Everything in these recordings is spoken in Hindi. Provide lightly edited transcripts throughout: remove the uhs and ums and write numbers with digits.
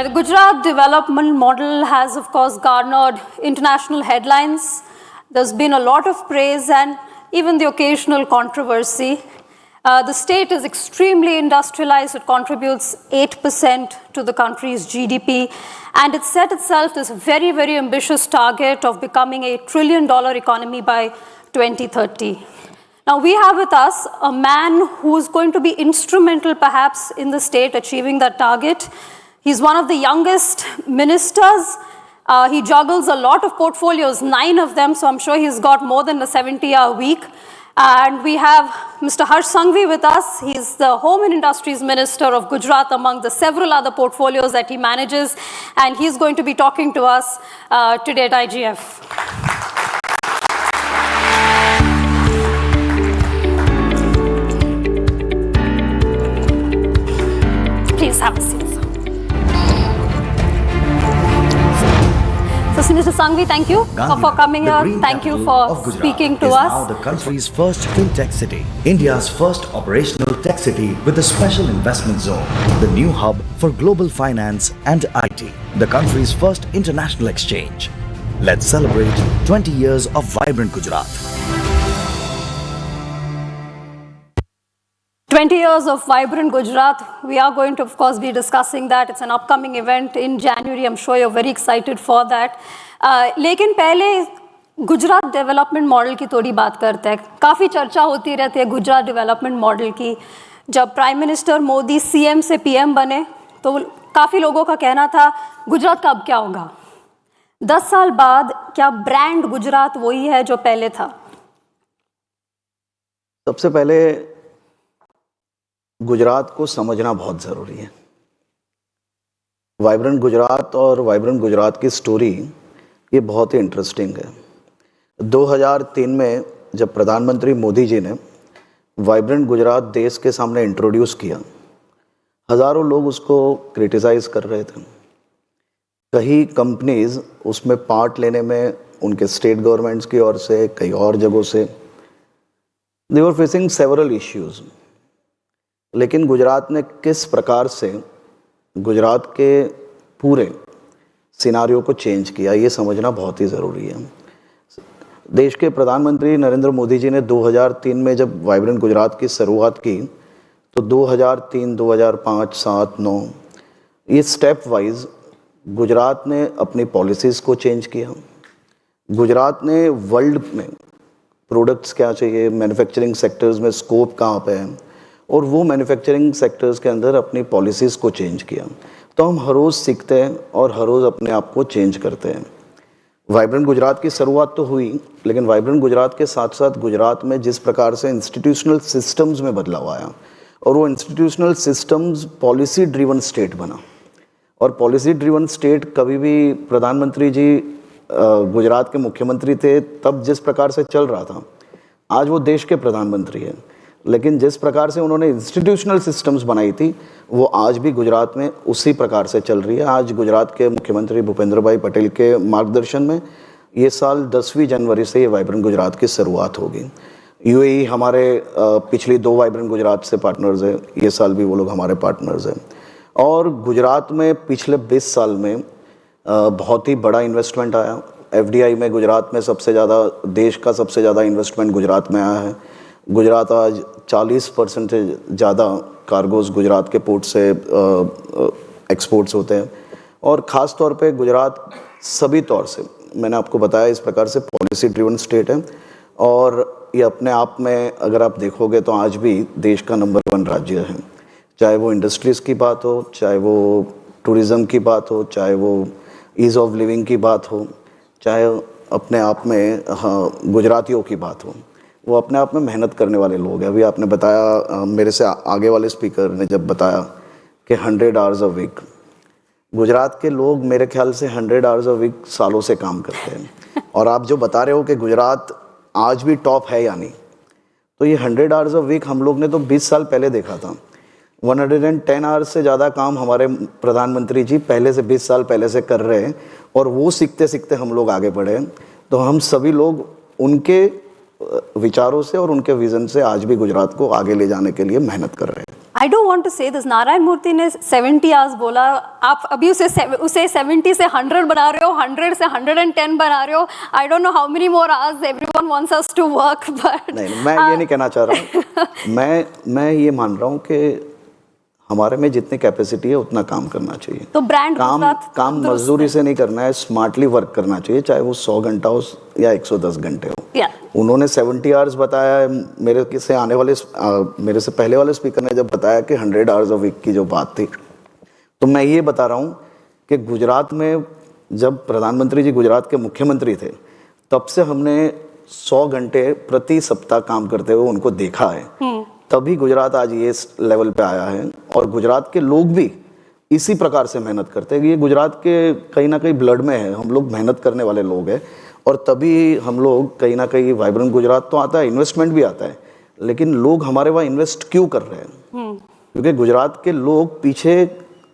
Right, the Gujarat development model has, of course, garnered international headlines. There's been a lot of praise and even the occasional controversy. The state is extremely industrialized. It contributes 8% to the country's GDP, and it set itself this very, very ambitious target of becoming a $1 trillion economy by 2030. Now, we have with us a man who is going to be instrumental, perhaps, in the state achieving that target. He's one of the youngest ministers. He juggles a lot of portfolios, 9 of them, so I'm sure he's got more than a 70-hour week. And we have Mr. Harsh Sanghvi with us. He's the Home and Industries Minister of Gujarat, among the several other portfolios that he manages. And he's going to be talking to us today at IGF. Please have a seat. So, Mr. Sanghvi, thank you for coming here. Thank you for speaking to us. Now the country's first fintech city, India's first operational tech city with a special investment zone, the new hub for global finance and IT, the country's first international exchange. Let's celebrate 20 years of vibrant Gujarat. 20 years of vibrant Gujarat. We are going to, of course, be discussing that. It's an upcoming event in January. I'm sure you're very excited for that. लेकिन पहले गुजरात डेवलपमेंट मॉडल की थोड़ी बात करते हैं. काफ़ी चर्चा होती रहती है गुजरात डेवलपमेंट मॉडल की. जब प्राइम मिनिस्टर मोदी सीएम से पीएम बने तो काफ़ी लोगों का कहना था गुजरात का अब क्या होगा. 10 साल बाद क्या ब्रांड गुजरात वही है जो पहले था? सबसे पहले गुजरात को समझना बहुत ज़रूरी है. वाइब्रेंट गुजरात और वाइब्रेंट गुजरात की स्टोरी ये बहुत ही इंटरेस्टिंग है. 2003 में जब प्रधानमंत्री मोदी जी ने वाइब्रेंट गुजरात देश के सामने इंट्रोड्यूस किया, हज़ारों लोग उसको क्रिटिसाइज़ कर रहे थे. कई कंपनीज़ उसमें पार्ट लेने में उनके स्टेट गवर्नमेंट्स की ओर से, कई और जगहों से, दे वर फेसिंग सेवरल इश्यूज़. लेकिन गुजरात ने किस प्रकार से गुजरात के पूरे सिनारियो को चेंज किया, ये समझना बहुत ही ज़रूरी है. देश के प्रधानमंत्री नरेंद्र मोदी जी ने 2003 में जब वाइब्रेंट गुजरात की शुरुआत की तो 2003, 2005, 7, 9 ये स्टेप वाइज गुजरात ने अपनी पॉलिसीज़ को चेंज किया. गुजरात ने वर्ल्ड में प्रोडक्ट्स क्या चाहिए, मैन्युफैक्चरिंग सेक्टर्स में स्कोप कहाँ पे है, और वो मैन्युफैक्चरिंग सेक्टर्स के अंदर अपनी पॉलिसीज़ को चेंज किया. तो हम हर रोज़ सीखते हैं और हर रोज़ अपने आप को चेंज करते हैं. वाइब्रेंट गुजरात की शुरुआत तो हुई, लेकिन वाइब्रेंट गुजरात के साथ साथ गुजरात में जिस प्रकार से इंस्टीट्यूशनल सिस्टम्स में बदलाव आया और वो institutional systems policy driven state बना. और पॉलिसी ड्रिवन स्टेट कभी भी प्रधानमंत्री जी गुजरात के मुख्यमंत्री थे तब जिस प्रकार से चल रहा था, आज वो देश के प्रधानमंत्री हैं. लेकिन जिस प्रकार से उन्होंने इंस्टीट्यूशनल सिस्टम्स बनाई थी वो आज भी गुजरात में उसी प्रकार से चल रही है. आज गुजरात के मुख्यमंत्री भूपेंद्र भाई पटेल के मार्गदर्शन में ये साल 10वीं जनवरी से ये वाइब्रेंट गुजरात की शुरुआत होगी. यूएई हमारे पिछली 2 वाइब्रेंट गुजरात से पार्टनर्स है, ये साल भी वो लोग हमारे पार्टनर्स हैं. और गुजरात में पिछले 20 साल में बहुत ही बड़ा इन्वेस्टमेंट आया. एफडीआई में गुजरात में सबसे ज़्यादा, देश का सबसे ज़्यादा इन्वेस्टमेंट गुजरात में आया है. गुजरात आज 40% से ज़्यादा कार्गोज गुजरात के पोर्ट से एक्सपोर्ट्स होते हैं. और ख़ास तौर पे गुजरात सभी तौर से, मैंने आपको बताया, इस प्रकार से पॉलिसी ड्रिवन स्टेट है. और ये अपने आप में अगर आप देखोगे तो आज भी देश का नंबर 1 राज्य है. चाहे वो इंडस्ट्रीज़ की बात हो, चाहे वो टूरिज़्म की बात हो, चाहे वो ईज़ ऑफ लिविंग की बात हो, चाहे अपने आप में गुजरातियों की बात हो. वो अपने आप में मेहनत करने वाले लोग हैं. अभी आपने बताया, मेरे से आगे वाले स्पीकर ने जब बताया कि 100 आवर्स अ वीक, गुजरात के लोग मेरे ख्याल से 100 आवर्स अ वीक सालों से काम करते हैं. और आप जो बता रहे हो कि गुजरात आज भी टॉप है या नहीं, तो ये 100 आवर्स अ वीक हम लोग ने तो 20 साल पहले देखा था. 110 आवर्स से ज़्यादा काम हमारे प्रधानमंत्री जी पहले से 20 साल पहले से कर रहे हैं. और वो सीखते सीखते हम लोग आगे बढ़े. तो हम सभी लोग उनके विचारों से और उनके विजन से आज भी गुजरात को आगे ले जाने के लिए मेहनत कर रहे हैं। I don't want to say this. Narayan मूर्ति ने 70 आवर्स बोला, आप अभी उसे 70 से 100 बना रहे हो, 100 से 110 बना रहे हो. I don't know how many more hours everyone wants us to work, but नहीं, मैं ये नहीं कहना चाह रहा हूँ। मैं ये मान रहा हूँ कि हमारे में जितनी कैपेसिटी है उतना काम करना चाहिए। तो ब्रांड काम मजदूरी से नहीं करना है, स्मार्टली वर्क करना चाहिए, चाहे वो 100 घंटा हो या 110 घंटे हो। उन्होंने 70 आवर्स बताया है, मेरे से पहले वाले स्पीकर ने जब बताया कि 100 आवर्स ऑफ वीक की जो बात थी, तो मैं ये बता रहा हूँ कि गुजरात में जब प्रधानमंत्री जी गुजरात के मुख्यमंत्री थे, तब से हमने 100 घंटे प्रति सप्ताह काम करते हुए उनको देखा है। तभी गुजरात आज ये लेवल पे आया है और गुजरात के लोग भी इसी प्रकार से मेहनत करते हैं। ये गुजरात के कहीं ना कहीं ब्लड में है, हम लोग मेहनत करने वाले लोग हैं और तभी हम लोग कहीं ना कहीं वाइब्रेंट गुजरात तो आता है, इन्वेस्टमेंट भी आता है, लेकिन लोग हमारे वहाँ इन्वेस्ट क्यों कर रहे हैं? क्योंकि गुजरात के लोग पीछे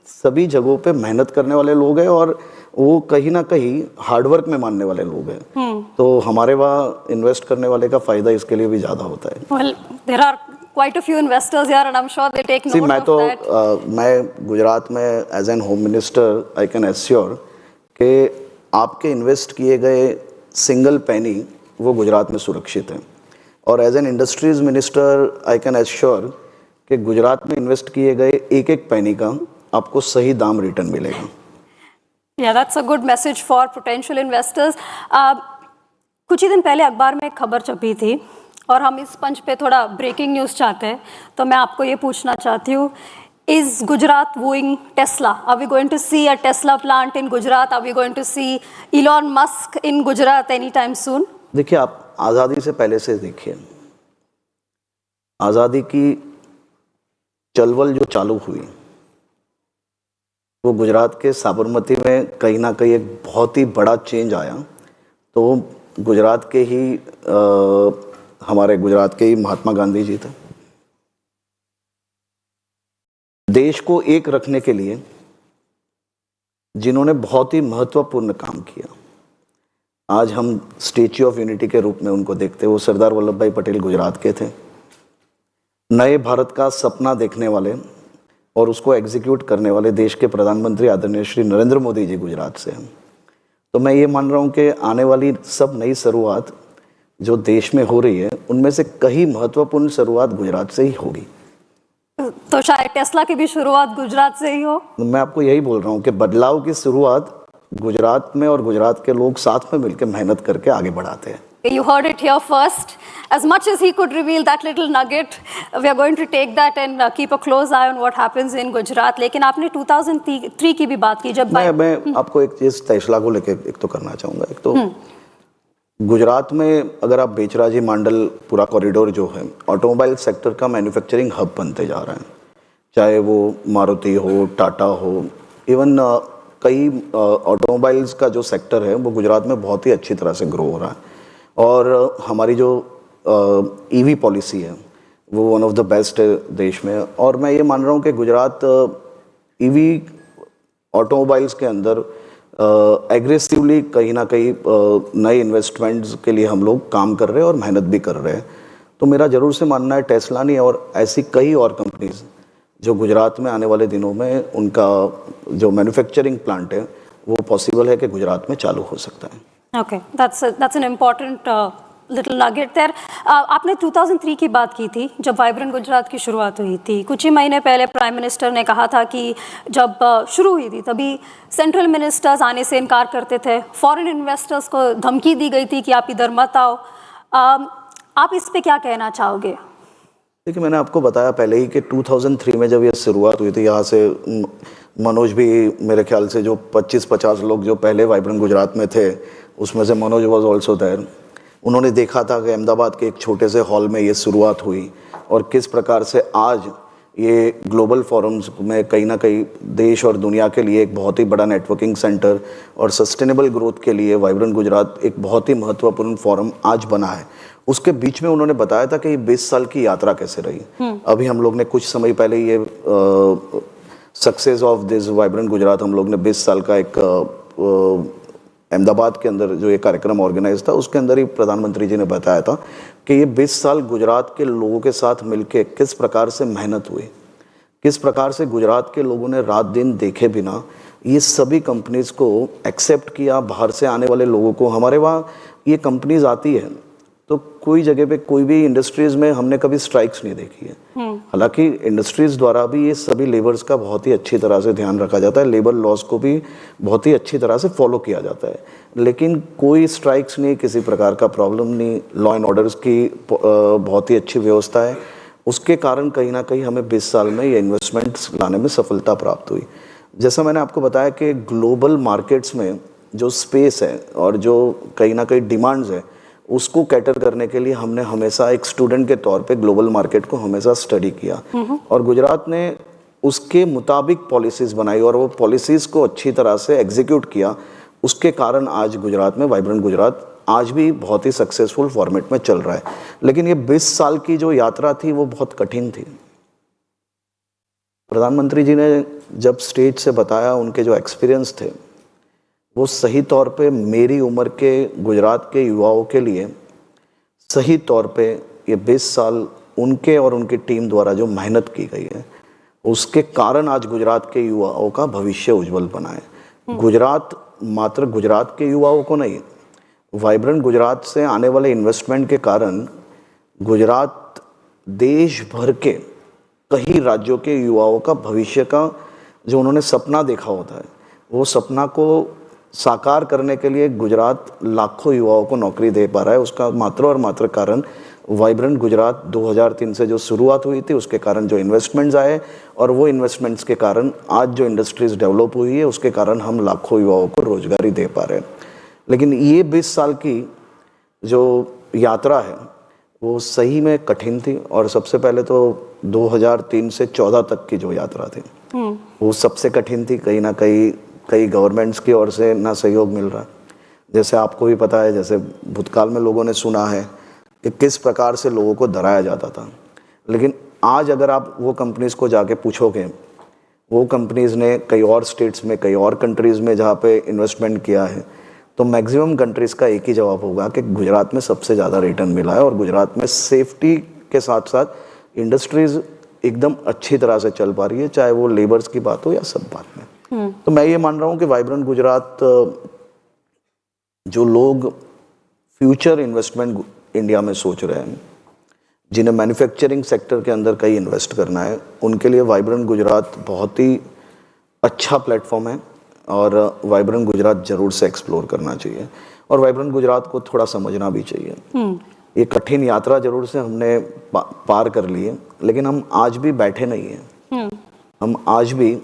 सभी जगहों पे मेहनत करने वाले लोग हैं और वो कहीं ना कहीं हार्डवर्क में मानने वाले लोग हैं। तो हमारे वहाँ इन्वेस्ट करने वाले का फायदा इसके लिए भी ज़्यादा होता है। Well, there are quite a few investors here and I'm sure they take note of that. मैं गुजरात में as an home minister I can assure कि आपके इन्वेस्ट किए गए सिंगल पेनी वो गुजरात में सुरक्षित है और as an industries minister I can assure कि गुजरात में इन्वेस्ट किए गए एक एक पेनी का आपको सही दाम रिटर्न मिलेगा। Yeah, that's a good message for potential investors. कुछ ही दिन पहले अखबार में एक खबर छपी थी और हम इस पंच पे थोड़ा ब्रेकिंग न्यूज़ चाहते हैं, तो मैं आपको ये पूछना चाहती हूँ, is Gujarat wooing Tesla? Are we going to see a Tesla plant in Gujarat? Are we going to see Elon Musk in Gujarat anytime soon? देखिए, आप आज़ादी से पहले से देखिए, आज़ादी की चलवल जो चालू हुई वो गुजरात के साबरमती में कहीं ना कहीं एक बहुत ही बड़ा चेंज आया। तो गुजरात के ही हमारे गुजरात के ही महात्मा गांधी जी थे। देश को एक रखने के लिए जिन्होंने बहुत ही महत्वपूर्ण काम किया, आज हम स्टैच्यू ऑफ यूनिटी के रूप में उनको देखते हैं, वो सरदार वल्लभ भाई पटेल गुजरात के थे। नए भारत का सपना देखने वाले और उसको एग्जीक्यूट करने वाले देश के प्रधानमंत्री आदरणीय श्री नरेंद्र मोदी जी गुजरात से हैं। तो मैं ये मान रहा हूँ कि आने वाली सब नई शुरुआत जो देश में हो रही है, उनमें से कई महत्वपूर्ण शुरुआत गुजरात से ही होगी। तो शायद टेस्ला की भी शुरुआत गुजरात से ही हो। मैं आपको यही बोल रहा हूँ कि बदलाव की शुरुआत गुजरात में और गुजरात के लोग साथ में मिलकर मेहनत करके आगे बढ़ाते हैं। You heard it here first. As much as he could reveal that little nugget, we are going to take that and keep a close eye on what happens in Gujarat. लेकिन आपने 2003 की भी बात की जब मैं आपको एक चीज़ टेस्ला को लेके एक तो करना चाहूँगा। एक तो गुजरात में अगर आप बेचराजी मांडल पूरा कॉरिडोर जो है ऑटोमोबाइल सेक्टर का मैन्युफैक्चरिंग हब बनते जा रहा है, चाहे वो मारुति हो, टाटा हो, इवन कई ऑटोमोबाइल्स का जो सेक्टर है वो गुजरात में बहुत ही अच्छी तरह से ग्रो हो रहा है। और हमारी जो ईवी पॉलिसी है वो वन ऑफ द बेस्ट है देश में। और मैं ये मान रहा हूँ कि गुजरात ईवी ऑटोमोबाइल्स के अंदर एग्रेसिवली कहीं ना कहीं नए इन्वेस्टमेंट्स के लिए हम लोग काम कर रहे हैं और मेहनत भी कर रहे हैं। तो मेरा ज़रूर से मानना है टेस्ला नहीं और ऐसी कई और कंपनीज जो गुजरात में आने वाले दिनों में उनका जो मैन्युफैक्चरिंग प्लांट है वो पॉसिबल है कि गुजरात में चालू हो सकता है। Okay, that's an important little nugget there. आपने 2003 की बात की थी जब वाइब्रेंट गुजरात की शुरुआत हुई थी। कुछ ही महीने पहले प्राइम मिनिस्टर ने कहा था कि जब शुरू हुई थी तभी सेंट्रल मिनिस्टर्स आने से इनकार करते थे, फॉरेन इन्वेस्टर्स को धमकी दी गई थी कि आप इधर मत आओ। आप इस पे क्या कहना चाहोगे? देखिए, मैंने आपको बताया पहले ही कि 2003 में जब ये शुरुआत हुई थी, यहाँ से मनोज भी मेरे ख्याल से जो 25-50 लोग जो पहले वाइब्रेंट गुजरात में थे उसमें से मनोज वॉज ऑल्सो देयर। उन्होंने देखा था कि अहमदाबाद के एक छोटे से हॉल में ये शुरुआत हुई और किस प्रकार से आज ये ग्लोबल फोरम्स में कहीं ना कहीं देश और दुनिया के लिए एक बहुत ही बड़ा नेटवर्किंग सेंटर और सस्टेनेबल ग्रोथ के लिए वाइब्रेंट गुजरात एक बहुत ही महत्वपूर्ण फोरम आज बना है। उसके बीच में उन्होंने बताया था कि ये 20 साल की यात्रा कैसे रही। अभी हम लोग ने कुछ समय पहले ये success of this vibrant Gujarat हम लोग ने 20 साल का एक अहमदाबाद के अंदर जो ये कार्यक्रम ऑर्गेनाइज था, उसके अंदर ही प्रधानमंत्री जी ने बताया था कि ये 20 साल गुजरात के लोगों के साथ मिलके किस प्रकार से मेहनत हुई, किस प्रकार से गुजरात के लोगों ने रात दिन देखे बिना ये सभी कंपनीज को एक्सेप्ट किया। बाहर से आने वाले लोगों को, हमारे वहाँ ये कंपनीज आती है तो कोई जगह पे, कोई भी इंडस्ट्रीज में हमने कभी स्ट्राइक्स नहीं देखी है। हालांकि इंडस्ट्रीज द्वारा भी ये सभी लेबर्स का बहुत ही अच्छी तरह से ध्यान रखा जाता है, लेबर लॉज को भी बहुत ही अच्छी तरह से फॉलो किया जाता है, लेकिन कोई स्ट्राइक्स नहीं, किसी प्रकार का प्रॉब्लम नहीं, लॉ एंड ऑर्डर्स की बहुत ही अच्छी व्यवस्था है। उसके कारण कहीं ना कहीं हमें 20 साल में ये इन्वेस्टमेंट्स लाने में सफलता प्राप्त हुई। जैसा मैंने आपको बताया कि ग्लोबल मार्केट्स में जो स्पेस है और जो कहीं ना कहीं डिमांड्स है, उसको कैटर करने के लिए हमने हमेशा एक स्टूडेंट के तौर पे ग्लोबल मार्केट को हमेशा स्टडी किया और गुजरात ने उसके मुताबिक पॉलिसीज़ बनाई और वो पॉलिसीज़ को अच्छी तरह से एग्जीक्यूट किया। उसके कारण आज गुजरात में वाइब्रेंट गुजरात आज भी बहुत ही सक्सेसफुल फॉर्मेट में चल रहा है। लेकिन ये 20 साल की जो यात्रा थी वो बहुत कठिन थी। प्रधानमंत्री जी ने जब स्टेज से बताया, उनके जो एक्सपीरियंस थे वो सही तौर पे मेरी उम्र के गुजरात के युवाओं के लिए सही तौर पे ये 20 साल उनके और उनकी टीम द्वारा जो मेहनत की गई है, उसके कारण आज गुजरात के युवाओं का भविष्य उज्जवल बना है। गुजरात मात्र गुजरात के युवाओं को नहीं, वाइब्रेंट गुजरात से आने वाले इन्वेस्टमेंट के कारण गुजरात देश भर के कई राज्यों के युवाओं का भविष्य का जो उन्होंने सपना देखा होता है, वो सपना को साकार करने के लिए गुजरात लाखों युवाओं को नौकरी दे पा रहा है। उसका मात्र और मात्र कारण वाइब्रेंट गुजरात 2003 से जो शुरुआत हुई थी, उसके कारण जो इन्वेस्टमेंट्स आए और वो इन्वेस्टमेंट्स के कारण आज जो इंडस्ट्रीज डेवलप हुई है, उसके कारण हम लाखों युवाओं को रोजगारी दे पा रहे हैं। लेकिन ये 20 साल की जो यात्रा है वो सही में कठिन थी और सबसे पहले तो 2003 से 14 तक की जो यात्रा थी वो सबसे कठिन थी। कहीं ना कहीं कई गवर्नमेंट्स की ओर से ना सहयोग मिल रहा, जैसे आपको भी पता है, जैसे भूतकाल में लोगों ने सुना है कि किस प्रकार से लोगों को डराया जाता था। लेकिन आज अगर आप वो कंपनीज़ को जाके पूछोगे, वो कंपनीज़ ने कई और स्टेट्स में, कई और कंट्रीज़ में जहाँ पे इन्वेस्टमेंट किया है, तो मैक्सिमम कंट्रीज़ का एक ही जवाब होगा कि गुजरात में सबसे ज़्यादा रिटर्न मिला है और गुजरात में सेफ्टी के साथ साथ इंडस्ट्रीज़ एकदम अच्छी तरह से चल पा रही है, चाहे वो लेबर्स की बात हो या सब बात में। तो मैं ये मान रहा हूँ कि वाइब्रेंट गुजरात, जो लोग फ्यूचर इन्वेस्टमेंट इंडिया में सोच रहे हैं, जिन्हें मैन्युफैक्चरिंग सेक्टर के अंदर कहीं इन्वेस्ट करना है, उनके लिए वाइब्रेंट गुजरात बहुत ही अच्छा प्लेटफॉर्म है और वाइब्रेंट गुजरात जरूर से एक्सप्लोर करना चाहिए और वाइब्रेंट गुजरात को थोड़ा समझना भी चाहिए। ये कठिन यात्रा जरूर से हमने पार कर ली है, लेकिन हम आज भी बैठे नहीं हैं। हम आज भी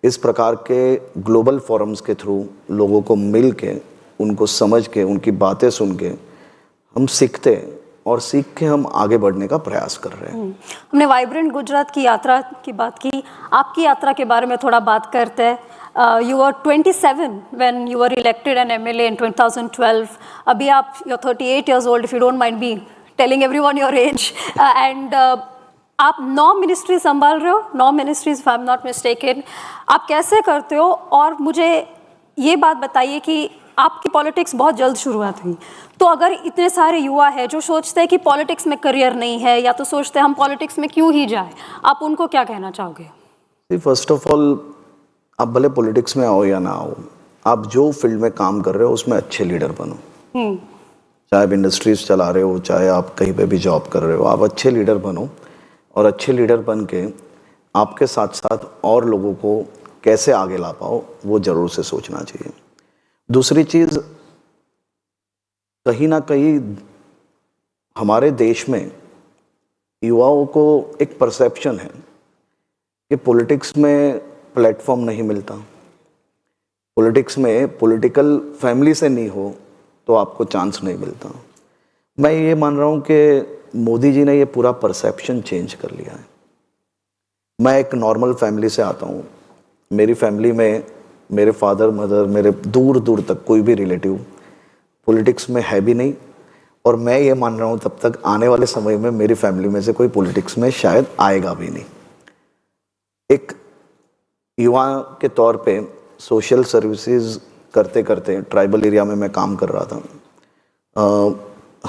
इस प्रकार के ग्लोबल फोरम्स के थ्रू लोगों को मिल के, उनको समझ के, उनकी बातें सुन के हम सीखते हैं और सीख के हम आगे बढ़ने का प्रयास कर रहे हैं। हमने वाइब्रेंट गुजरात की यात्रा की बात की, आपकी यात्रा के बारे में थोड़ा बात करते हैं। You were 27 when you were elected an MLA in 2012। अभी आप you 38 years old, if you don't mind be telling everyone your age, and आप 9 मिनिस्ट्री संभाल रहे हो, 9 ministries if I am not mistaken. आप कैसे करते हो? और मुझे ये बात बताइए कि आपकी पॉलिटिक्स बहुत जल्द शुरुआत हुई, तो अगर इतने सारे युवा हैं जो सोचते हैं कि पॉलिटिक्स में करियर नहीं है या तो सोचते हैं हम पॉलिटिक्स में क्यों ही जाए, आप उनको क्या कहना चाहोगे? फर्स्ट ऑफ ऑल, आप भले पॉलिटिक्स में आओ या ना आओ, आप जो फील्ड में काम कर रहे हो उसमें अच्छे लीडर बनो। चाहे आप इंडस्ट्रीज चला रहे हो, चाहे आप कहीं पे भी जॉब कर रहे हो, आप अच्छे लीडर बनो और अच्छे लीडर बन के आपके साथ साथ और लोगों को कैसे आगे ला पाओ, वो जरूर से सोचना चाहिए। दूसरी चीज़, कहीं ना कहीं हमारे देश में युवाओं को एक परसेप्शन है कि पॉलिटिक्स में प्लेटफॉर्म नहीं मिलता, पॉलिटिक्स में पॉलिटिकल फैमिली से नहीं हो तो आपको चांस नहीं मिलता। मैं ये मान रहा हूँ कि मोदी जी ने ये पूरा परसेप्शन चेंज कर लिया है। मैं एक नॉर्मल फैमिली से आता हूँ, मेरी फैमिली में मेरे फादर मदर, मेरे दूर दूर तक कोई भी रिलेटिव पॉलिटिक्स में है भी नहीं और मैं ये मान रहा हूँ तब तक आने वाले समय में मेरी फैमिली में से कोई पॉलिटिक्स में शायद आएगा भी नहीं। एक युवा के तौर पे सोशल सर्विसेज करते करते ट्राइबल एरिया में मैं काम कर रहा था।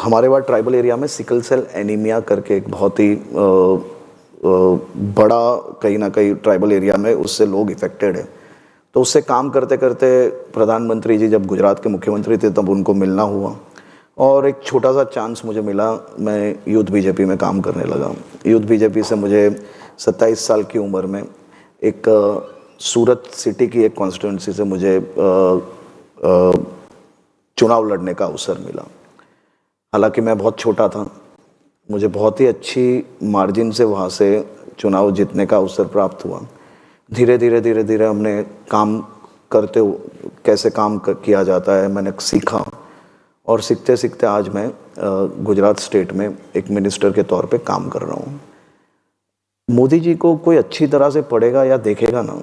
हमारे वहाँ ट्राइबल एरिया में सिकल सेल एनीमिया करके एक बहुत ही बड़ा कहीं ना कहीं ट्राइबल एरिया में उससे लोग इफेक्टेड है। तो उससे काम करते करते प्रधानमंत्री जी जब गुजरात के मुख्यमंत्री थे तब उनको मिलना हुआ और एक छोटा सा चांस मुझे मिला, मैं यूथ बीजेपी में काम करने लगा। यूथ बीजेपी से मुझे 27 साल की उम्र में एक सूरत सिटी की एक कॉन्स्टिट्यूंसी से मुझे चुनाव लड़ने का अवसर मिला। हालांकि मैं बहुत छोटा था, मुझे बहुत ही अच्छी मार्जिन से वहाँ से चुनाव जीतने का अवसर प्राप्त हुआ। धीरे धीरे हमने काम करते कैसे काम किया जाता है मैंने सीखा और सीखते सीखते आज मैं गुजरात स्टेट में एक मिनिस्टर के तौर पे काम कर रहा हूँ। मोदी जी को कोई अच्छी तरह से पढ़ेगा या देखेगा ना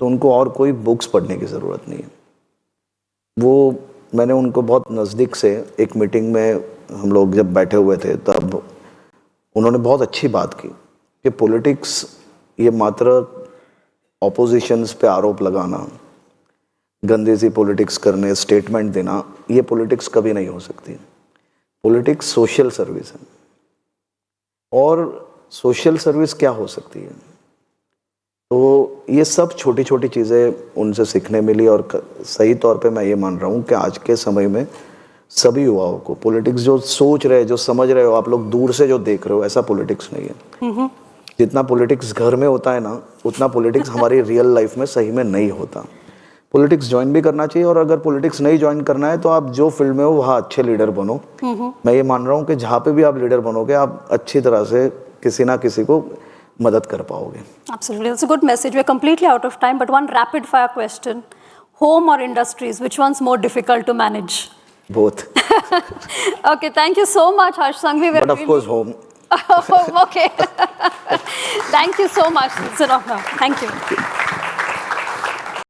तो उनको और कोई बुक्स पढ़ने की ज़रूरत नहीं है। वो मैंने उनको बहुत नज़दीक से एक मीटिंग में हम लोग जब बैठे हुए थे तब उन्होंने बहुत अच्छी बात की कि पॉलिटिक्स ये मात्र ऑपोजिशंस पे आरोप लगाना, गंदी सी पॉलिटिक्स करने, स्टेटमेंट देना, ये पॉलिटिक्स कभी नहीं हो सकती। पॉलिटिक्स सोशल सर्विस है और सोशल सर्विस क्या हो सकती है। तो ये सब छोटी छोटी चीज़ें उनसे सीखने मिली और सही तौर पे मैं ये मान रहा हूँ कि आज के समय में सभी युवाओं को पॉलिटिक्स जो सोच रहे, जो समझ रहे हो, आप लोग दूर से जो देख रहे हो, ऐसा पॉलिटिक्स नहीं है। जितना पॉलिटिक्स घर में होता है ना उतना पॉलिटिक्स हमारी रियल लाइफ में सही में नहीं होता। पॉलिटिक्स ज्वाइन भी करना चाहिए और अगर पॉलिटिक्स नहीं ज्वाइन करना है तो आप जो फील्ड में हो वहाँ अच्छे लीडर बनो। मैं ये मान रहा हूँ कि जहाँ पे भी आप लीडर बनोगे आप अच्छी तरह से किसी ना किसी को मदद कर पाओगे। Absolutely, that's a good message. We're completely out of time, but one rapid fire question: home or industries, which one's more difficult to manage? Both. Okay, thank you so much, Harsh Sanghvi. But of course home. Okay. Thank you so much. It's an honor. Thank you.